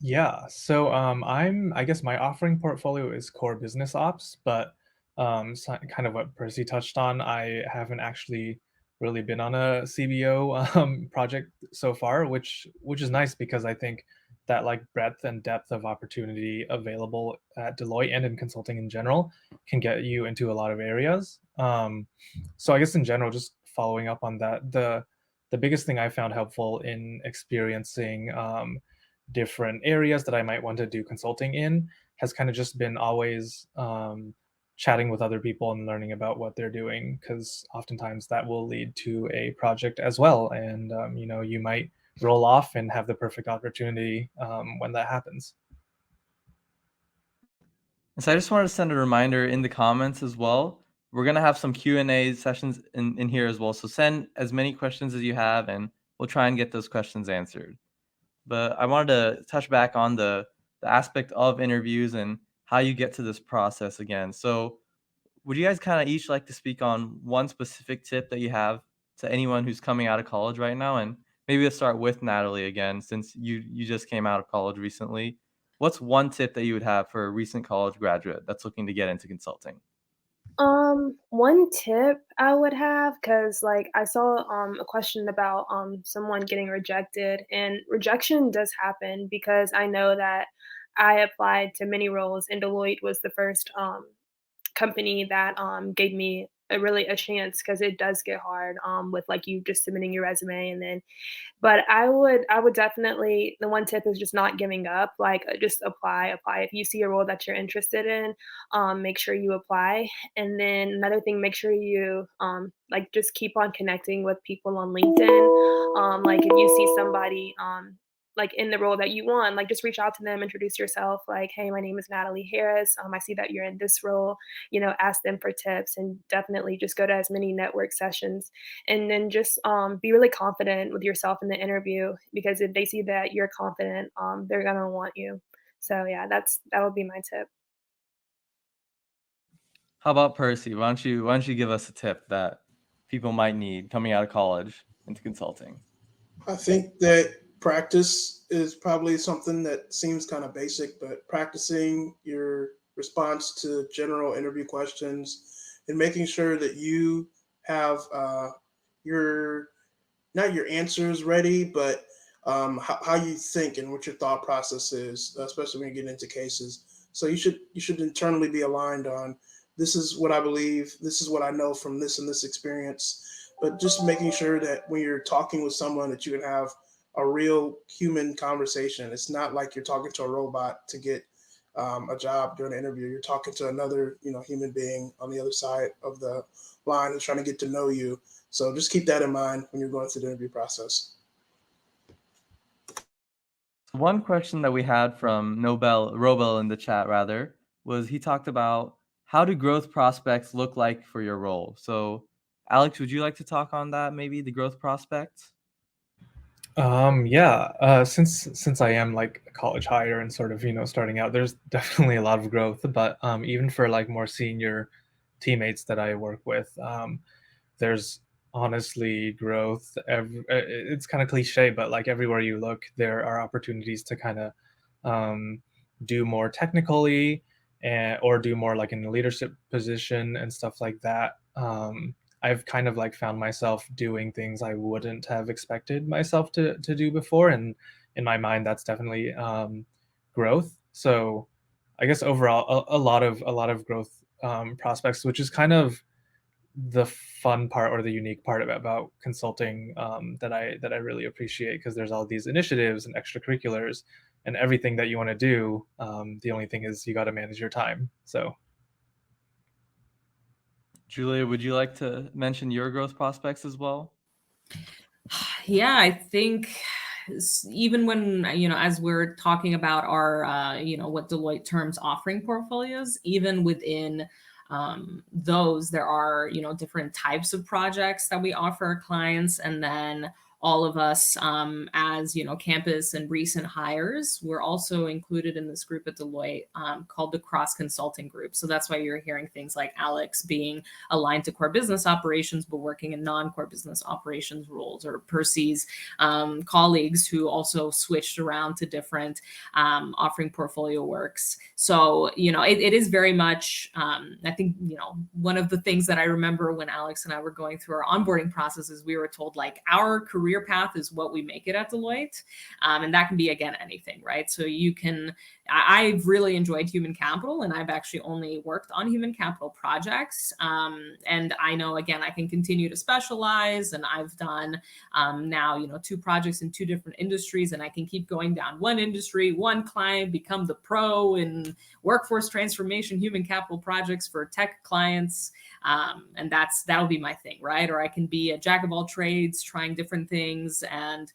Speaker 3: Yeah, so I guess my offering portfolio is core business ops, but kind of what Percy touched on, I haven't actually really been on a CBO project so far, which is nice because I think that like breadth and depth of opportunity available at Deloitte and in consulting in general can get you into a lot of areas. So I guess in general, just following up on that, the biggest thing I found helpful in experiencing different areas that I might want to do consulting in has kind of just been always chatting with other people and learning about what they're doing, because oftentimes that will lead to a project as well. And, you might roll off and have the perfect opportunity when that happens.
Speaker 1: And so I just wanted to send a reminder in the comments as well. We're going to have some Q&A sessions in here as well. So send as many questions as you have, and we'll try and get those questions answered. But I wanted to touch back on the aspect of interviews and how you get to this process again. So would you guys kind of each like to speak on one specific tip that you have to anyone who's coming out of college right now? And maybe let's start with Natalie again, since you just came out of college recently. What's one tip that you would have for a recent college graduate that's looking to get into consulting?
Speaker 5: One tip I would have, because like I saw a question about someone getting rejected, and rejection does happen because I know that I applied to many roles, and Deloitte was the first company that gave me a chance, because it does get hard with like you just submitting your resume. And then but I would definitely, the one tip is just not giving up, like, just apply. If you see a role that you're interested in, make sure you apply. And then another thing, make sure you, like, just keep on connecting with people on LinkedIn. Like, if you see somebody, like, in the role that you want, like, just reach out to them, introduce yourself, like, "Hey, my name is Natalie Harris. I see that you're in this role," ask them for tips, and definitely just go to as many network sessions, and then just be really confident with yourself in the interview, because if they see that you're confident, they're gonna want you. So yeah, that would be my tip.
Speaker 1: How about Percy? Why don't you give us a tip that people might need coming out of college into consulting?
Speaker 4: I think that practice is probably something that seems kind of basic, but practicing your response to general interview questions and making sure that you have your not your answers ready, but how you think and what your thought process is, especially when you get into cases. So you should internally be aligned on, this is what I believe, this is what I know from this and this experience. But just making sure that when you're talking with someone, that you can have a real human conversation. It's not like you're talking to a robot to get a job during an interview. You're talking to another, human being on the other side of the line who's trying to get to know you. So just keep that in mind when you're going through the interview process.
Speaker 1: One question that we had from Robel in the chat rather was, he talked about, how do growth prospects look like for your role? So Alex, would you like to talk on that, maybe the growth prospects?
Speaker 3: Since I am like a college hire and sort of, starting out, there's definitely a lot of growth, but even for like more senior teammates that I work with, there's honestly growth. It's kind of cliche, but like everywhere you look, there are opportunities to kind of do more technically or do more like in a leadership position and stuff like that. I've kind of like found myself doing things I wouldn't have expected myself to do before, and in my mind, that's definitely growth. So, I guess overall, a lot of growth prospects, which is kind of the fun part or the unique part about consulting that I really appreciate, because there's all these initiatives and extracurriculars and everything that you want to do. The only thing is you got to manage your time. So.
Speaker 1: Julia, would you like to mention your growth prospects as well?
Speaker 2: Yeah, I think even when, as we're talking about our, what Deloitte terms offering portfolios, even within those, there are, different types of projects that we offer our clients. And then all of us as, campus and recent hires, we're also included in this group at Deloitte called the Cross Consulting Group. So that's why you're hearing things like Alex being aligned to core business operations, but working in non-core business operations roles, or Percy's colleagues who also switched around to different offering portfolio works. So, it is very much, I think, one of the things that I remember when Alex and I were going through our onboarding processes, we were told like our career path is what we make it at Deloitte. And that can be, again, anything, right? So I've really enjoyed human capital, and I've actually only worked on human capital projects. And I know, again, I can continue to specialize, and I've done now, 2 projects in 2 different industries, and I can keep going down one industry, one client, become the pro in workforce transformation, human capital projects for tech clients. And that'll be my thing, right? Or I can be a jack of all trades, trying different things, and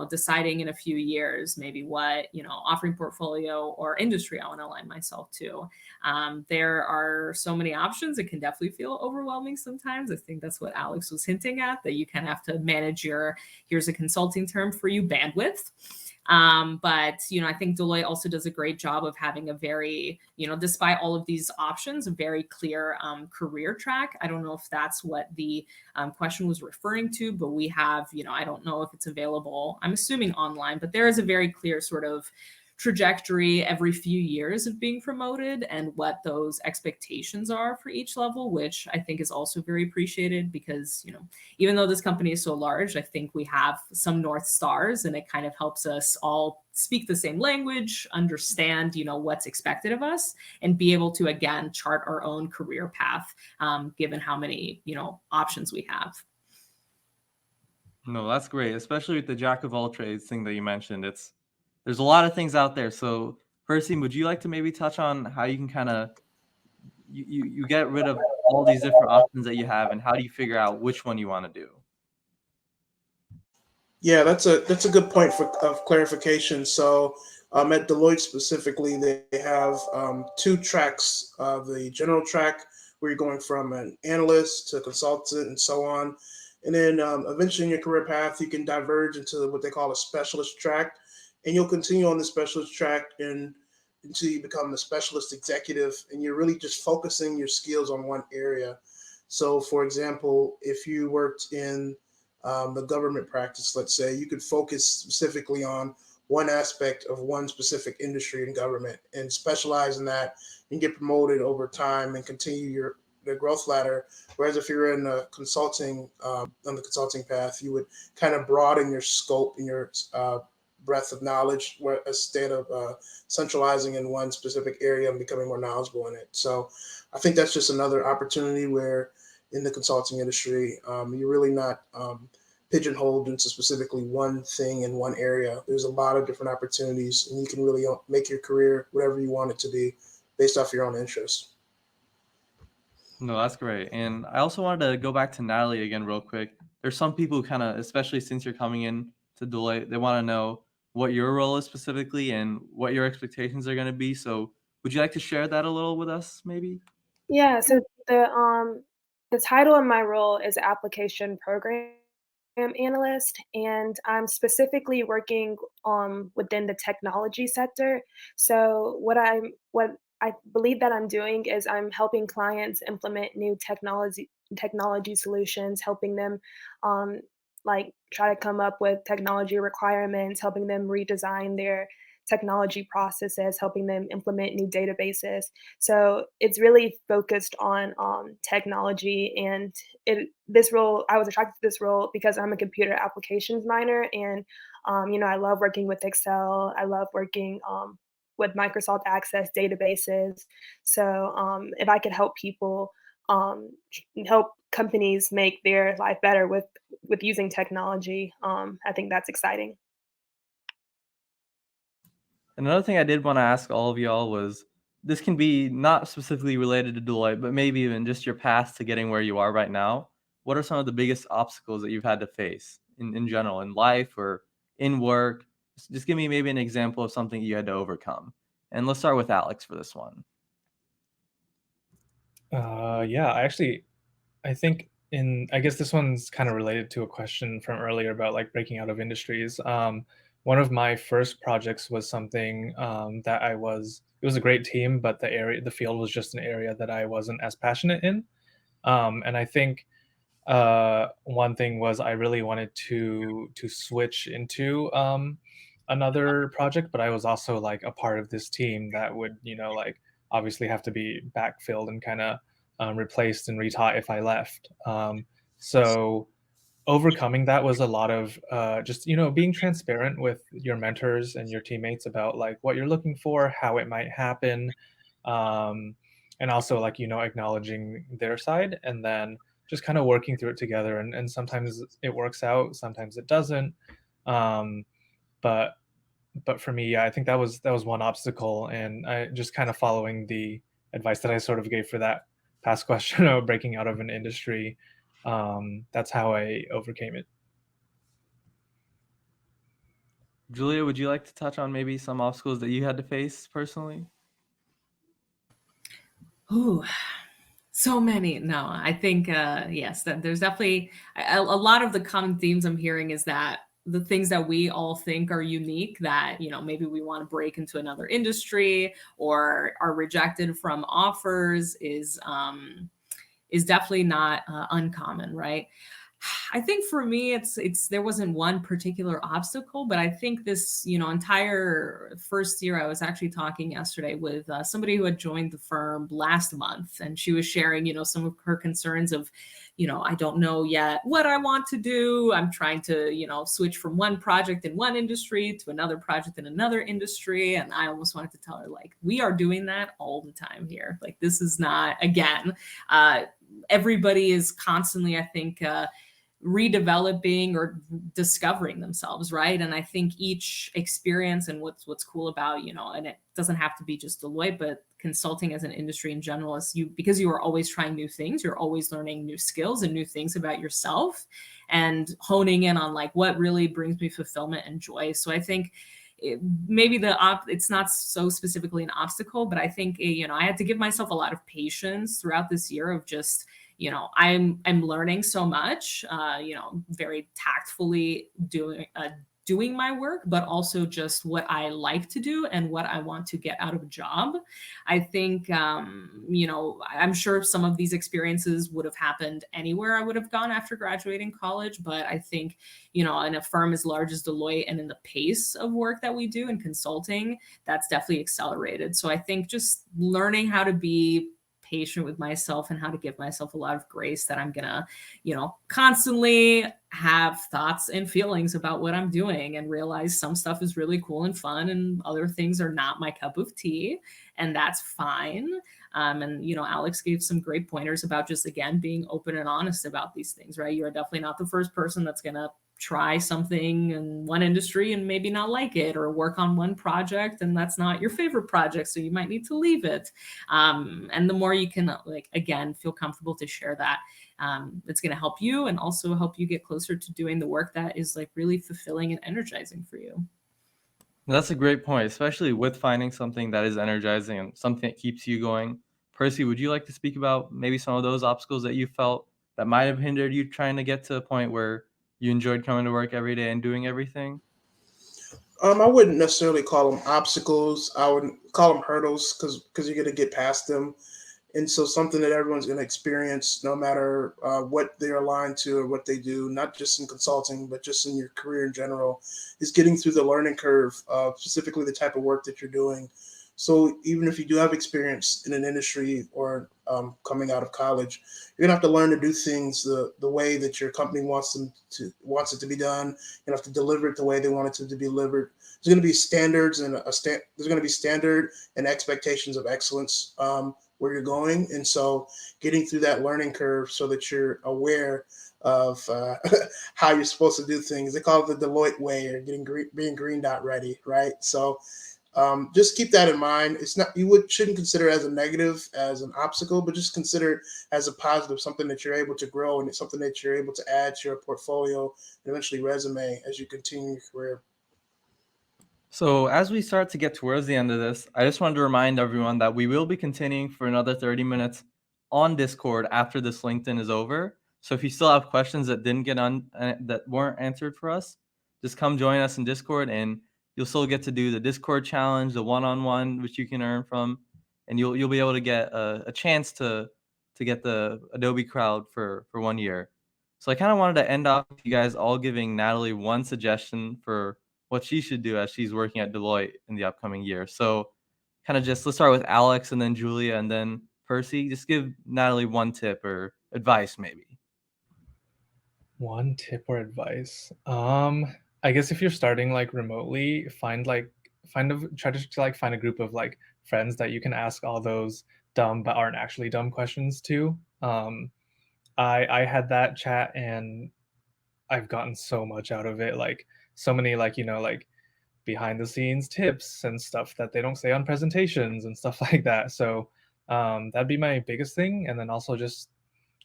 Speaker 2: deciding in a few years maybe what offering portfolio or industry I want to align myself to. There are so many options. It can definitely feel overwhelming sometimes. I think that's what Alex was hinting at, that you kind of have to manage your, here's a consulting term for you, bandwidth. But I think Deloitte also does a great job of having a very, despite all of these options, a very clear career track. I don't know if that's what the question was referring to, but we have, I don't know if it's available, I'm assuming online, but there is a very clear sort of trajectory every few years of being promoted and what those expectations are for each level, which I think is also very appreciated, because, even though this company is so large, I think we have some North Stars, and it kind of helps us all speak the same language, understand, what's expected of us, and be able to, again, chart our own career path, given how many, options we have.
Speaker 1: No, that's great, especially with the jack of all trades thing that you mentioned. There's a lot of things out there. So, Percy, would you like to maybe touch on how you can kind of you get rid of all these different options that you have, and how do you figure out which one you want to do?
Speaker 4: Yeah, that's a good point of clarification. So at Deloitte specifically, they have 2 tracks: the general track, where you're going from an analyst to consultant and so on, and then eventually in your career path, you can diverge into what they call a specialist track, and you'll continue on the specialist track until you become the specialist executive, and you're really just focusing your skills on one area. So, for example, if you worked in the government practice, let's say, you could focus specifically on one aspect of one specific industry in government and specialize in that and get promoted over time and continue the growth ladder. Whereas if you're in a consulting, on the consulting path, you would kind of broaden your scope and your breadth of knowledge, instead of centralizing in one specific area and becoming more knowledgeable in it. So I think that's just another opportunity where in the consulting industry, you're really not pigeonholed into specifically one thing in one area. There's a lot of different opportunities, and you can really make your career whatever you want it to be based off your own interests.
Speaker 1: No, that's great. And I also wanted to go back to Natalie again real quick. There's some people who kind of, especially since you're coming in to Deloitte, they want to know what your role is specifically and what your expectations are going to be. So would you like to share that a little with us, maybe?
Speaker 5: Yeah, so the title of my role is application program analyst, and I'm specifically working within the technology sector. So what I believe that I'm doing is I'm helping clients implement new technology solutions, helping them um, like try to come up with technology requirements, helping them redesign their technology processes, helping them implement new databases. So it's really focused on technology, and this role, I was attracted to this role because I'm a computer applications minor, and I love working with Excel. I love working with Microsoft Access databases. So if I could help people, help companies make their life better with using technology, I think that's exciting.
Speaker 1: Another thing I did want to ask all of y'all was, this can be not specifically related to Deloitte, but maybe even just your path to getting where you are right now. What are some of the biggest obstacles that you've had to face in general, in life or in work? Just give me maybe an example of something you had to overcome. And let's start with Alex for this one.
Speaker 3: Yeah, I think I guess this one's kind of related to a question from earlier about like breaking out of industries. One of my first projects was something that it was a great team, but the field was just an area that I wasn't as passionate in. And I think one thing was I really wanted to switch into another project, but I was also like a part of this team that would, like obviously have to be backfilled and kind of replaced and retaught if I left. So overcoming that was a lot of just being transparent with your mentors and your teammates about like what you're looking for, how it might happen, um, and also like acknowledging their side, and then just kind of working through it together. And sometimes it works out, sometimes it doesn't. um, but but for me, yeah, I think that was one obstacle, and I just kind of following the advice that I sort of gave for that past question of breaking out of an industry. That's how I overcame it.
Speaker 1: Julia, would you like to touch on maybe some obstacles that you had to face personally?
Speaker 2: Ooh, so many. No, I think yes, that there's definitely a lot of the common themes I'm hearing is that the things that we all think are unique, that maybe we want to break into another industry or are rejected from offers, is definitely not uncommon, right? I think for me, it's there wasn't one particular obstacle, but I think this entire first year, I was actually talking yesterday with somebody who had joined the firm last month, and she was sharing some of her concerns of I don't know yet what I want to do. I'm trying to switch from one project in one industry to another project in another industry, and I almost wanted to tell her, like, we are doing that all the time here. Like, this is not, again, everybody is constantly, I think, redeveloping or discovering themselves, right? And I think each experience, and what's cool about and it doesn't have to be just Deloitte, but consulting as an industry in general, is because you are always trying new things, you're always learning new skills and new things about yourself, and honing in on like what really brings me fulfillment and joy. So I think maybe it's not so specifically an obstacle, but I think I had to give myself a lot of patience throughout this year of just I'm learning so much, very tactfully doing my work, but also just what I like to do and what I want to get out of a job. I think, I'm sure some of these experiences would have happened anywhere I would have gone after graduating college. But I think, in a firm as large as Deloitte and in the pace of work that we do in consulting, that's definitely accelerated. So I think just learning how to be patient with myself and how to give myself a lot of grace, that I'm gonna, constantly have thoughts and feelings about what I'm doing, and realize some stuff is really cool and fun and other things are not my cup of tea, and that's fine. And Alex gave some great pointers about just, again, being open and honest about these things, right? You're definitely not the first person that's gonna try something in one industry and maybe not like it, or work on one project and that's not your favorite project, so you might need to leave it. And the more you can, like, again, feel comfortable to share that, it's going to help you, and also help you get closer to doing the work that is like really fulfilling and energizing for you.
Speaker 1: That's a great point, especially with finding something that is energizing and something that keeps you going. Percy, would you like to speak about maybe some of those obstacles that you felt that might have hindered you trying to get to a point where you enjoyed coming to work every day and doing everything?
Speaker 4: I wouldn't necessarily call them obstacles. I would call them hurdles because you're going to get past them. And so something that everyone's going to experience, no matter what they're aligned to or what they do, not just in consulting, but just in your career in general, is getting through the learning curve of specifically the type of work that you're doing. So even if you do have experience in an industry or coming out of college, you're gonna have to learn to do things the way that your company wants it to be done. You're gonna have to deliver it the way they want it to be delivered. There's gonna be standards and there's gonna be standard and expectations of excellence where you're going, and so getting through that learning curve so that you're aware of how you're supposed to do things. They call it the Deloitte way, or being green dot ready, right? So just keep that in mind. It's not shouldn't consider it as a negative, as an obstacle, but just consider it as a positive, something that you're able to grow and it's something that you're able to add to your portfolio and eventually resume as you continue your career.
Speaker 1: So as we start to get towards the end of this, I just wanted to remind everyone that we will be continuing for another 30 minutes on Discord after this LinkedIn is over. So if you still have questions that didn't get that weren't answered for us, just come join us in Discord, and you'll still get to do the Discord challenge, the one-on-one, which you can earn from, and you'll be able to get a chance to get the Adobe Crowd for 1 year. So I kind of wanted to end off with you guys all giving Natalie one suggestion for what she should do as she's working at Deloitte in the upcoming year. So kind of just let's start with Alex and then Julia and then Percy. Just give Natalie one tip or advice maybe.
Speaker 3: One tip or advice. I guess if you're starting like remotely, try to like find a group of like friends that you can ask all those dumb but aren't actually dumb questions to. I had that chat and I've gotten so much out of it. Like so many like behind the scenes tips and stuff that they don't say on presentations and stuff like that. So that'd be my biggest thing. And then also just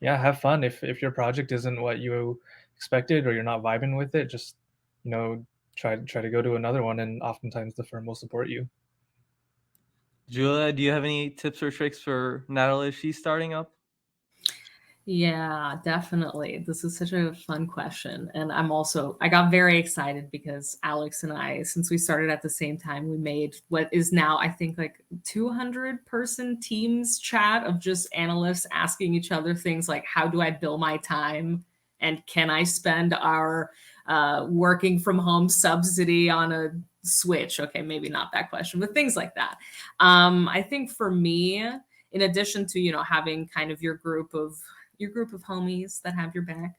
Speaker 3: have fun. If your project isn't what you expected or you're not vibing with it, just try to go to another one, and oftentimes the firm will support you.
Speaker 1: Julia, do you have any tips or tricks for Natalie as she's starting up?
Speaker 2: Yeah, definitely. This is such a fun question. And I got very excited because Alex and I, since we started at the same time, we made what is now, I think, like 200-person Teams chat of just analysts asking each other things like, how do I bill my time? And can I spend our working from home subsidy on a Switch? Okay, maybe not that question, but things like that. I think for me, in addition to, having kind of your group of homies that have your back,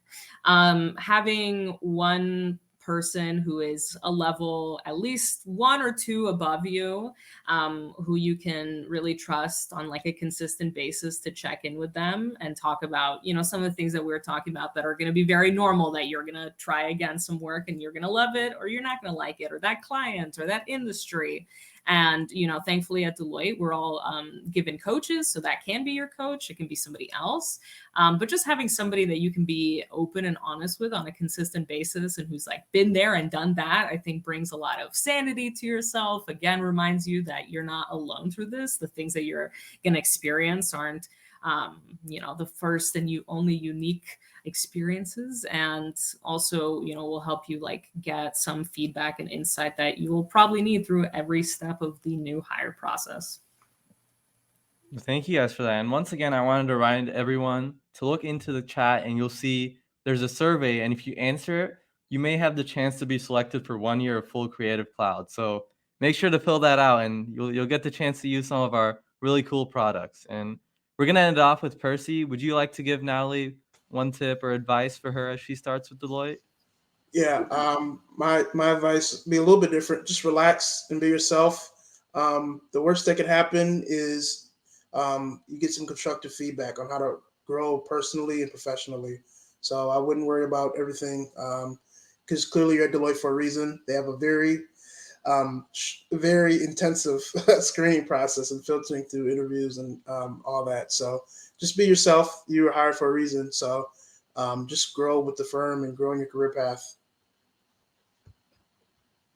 Speaker 2: having one person who is a level at least 1 or 2 above you, who you can really trust on like a consistent basis to check in with them and talk about, some of the things that we're talking about that are going to be very normal, that you're going to try again some work and you're going to love it or you're not going to like it, or that client or that industry. And, thankfully at Deloitte, we're all given coaches. So that can be your coach. It can be somebody else. But just having somebody that you can be open and honest with on a consistent basis and who's like been there and done that, I think brings a lot of sanity to yourself. Again, reminds you that you're not alone through this. The things that you're going to experience aren't, the first and only unique experiences, and also will help you like get some feedback and insight that you will probably need through every step of the new hire process.
Speaker 1: Thank you guys for that. And once again, I wanted to remind everyone to look into the chat, and you'll see there's a survey, and if you answer it, you may have the chance to be selected for 1 year of full Creative Cloud. So make sure to fill that out, and you'll get the chance to use some of our really cool products. And we're gonna end off with Percy. Would you like to give Natalie one tip or advice for her as she starts with Deloitte?
Speaker 4: Yeah, my advice be a little bit different. Just relax and be yourself. The worst that could happen is you get some constructive feedback on how to grow personally and professionally. So I wouldn't worry about everything because clearly you're at Deloitte for a reason. They have a very intensive screening process and filtering through interviews and all that. So just be yourself. You were hired for a reason. So just grow with the firm and grow in your career path.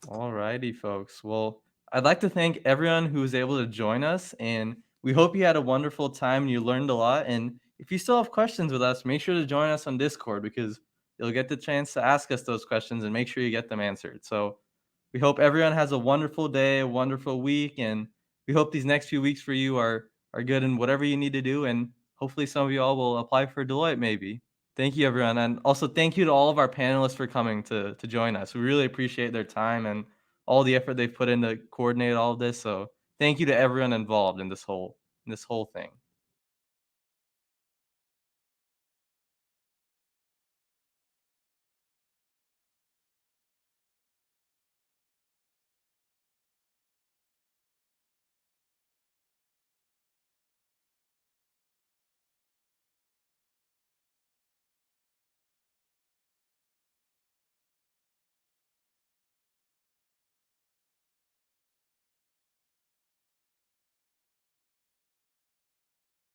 Speaker 1: All righty, folks. Well, I'd like to thank everyone who was able to join us, and we hope you had a wonderful time and you learned a lot. And if you still have questions with us, make sure to join us on Discord because you'll get the chance to ask us those questions and make sure you get them answered. So we hope everyone has a wonderful day, a wonderful week, and we hope these next few weeks for you are good in whatever you need to do. And hopefully some of you all will apply for Deloitte maybe. Thank you, everyone. And also thank you to all of our panelists for coming to join us. We really appreciate their time and all the effort they've put in to coordinate all of this. So thank you to everyone involved in this whole thing.